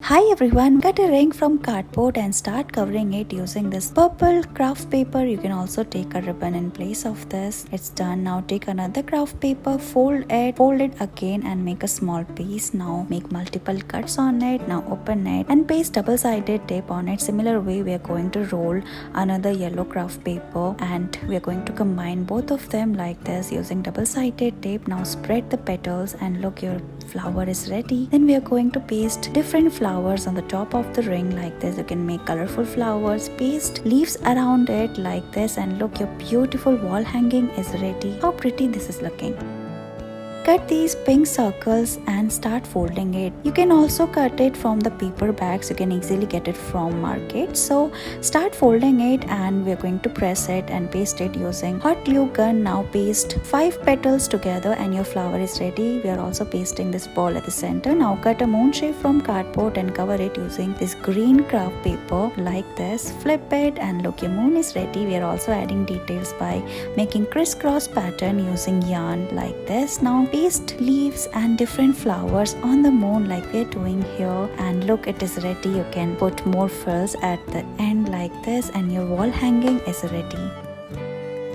Hi everyone, cut a ring from cardboard and start covering it using this purple craft paper. You can also take a ribbon in place of this. It's done. Now take another craft paper, fold it again and make a small piece. Now make multiple cuts on it. Now open it and paste double-sided tape on it. Similar way we are going to roll another yellow craft paper and we are going to combine both of them like this using double-sided tape. Now spread the petals and look, your flower is ready. Then we are going to paste different flowers on the top of the ring like this. You can make colorful flowers, paste leaves around it like this, and look, your beautiful wall hanging is ready. How pretty this is looking. Cut these pink circles and start folding it. You can also cut it from the paper bags. You can easily get it from market. So start folding it and we're going to press it and paste it using hot glue gun. Now paste 5 petals together and your flower is ready. We are also pasting this ball at the center. Now cut a moon shape from cardboard and cover it using this green craft paper like this. Flip it and look, your moon is ready. We are also adding details by making crisscross pattern using yarn like this. Now paste leaves and different flowers on the moon like we're doing here, and look, it is ready. You can put more frills at the end like this and your wall hanging is ready.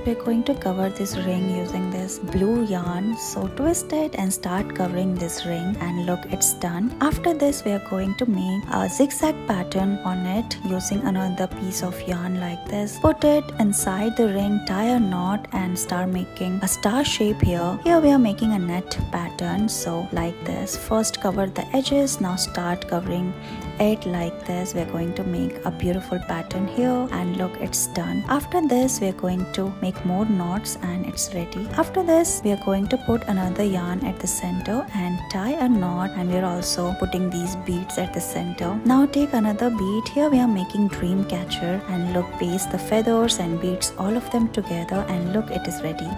We're going to cover this ring using this blue yarn. So twist it and start covering this ring, and look, it's done. After this we are going to make a zigzag pattern on it using another piece of yarn like this. Put it inside the ring, tie a knot and start making a star shape here. Here we are making a net pattern, so like this. First cover the edges, now start covering it like this. We're going to make a beautiful pattern here, and look, it's done. After this we're going to make more knots and it's ready. After this we are going to put another yarn at the center and tie a knot, and we're also putting these beads at the center. Now take another bead. Here we are making dream catcher, and look, paste the feathers and beads all of them together, and look, it is ready.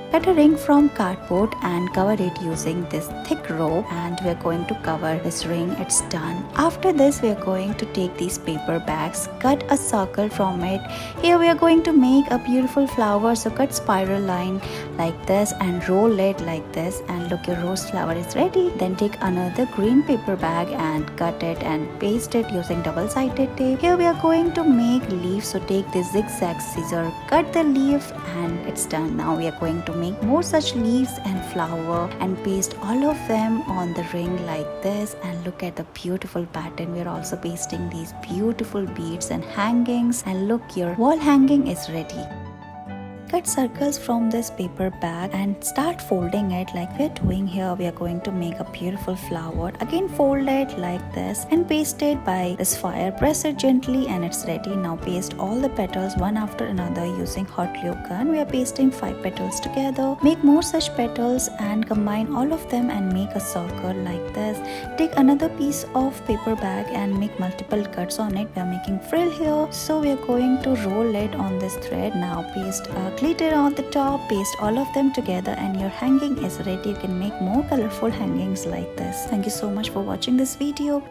Cut a ring from cardboard and cover it using this thick rope, and we're going to cover this ring. It's done. After this we are going to take these paper bags, cut a circle from it. Here we are going to make a beautiful flower, so cut spiral line like this and roll it like this, and look, your rose flower is ready. Then take another green paper bag and cut it and paste it using double-sided tape. Here we are going to make leaves, so take this zigzag scissor, cut the leaf, and it's done. Now we are going to make more such leaves and flower and paste all of them on the ring like this, and look at the beautiful pattern. We are also pasting these beautiful beads and hangings, and look, your wall hanging is ready. Cut circles from this paper bag and start folding it like we're doing here. We are going to make a beautiful flower. Again fold it like this and paste it by this fire. Press it gently and it's ready. Now paste all the petals one after another using hot glue gun. We are pasting 5 petals together. Make more such petals and combine all of them and make a circle like this. Take another piece of paper bag and make multiple cuts on it. We are making frill here, so we are going to roll it on this thread. Now paste a glitter on the top, paste all of them together, and your hanging is ready. You can make more colorful hangings like this. Thank you so much for watching this video.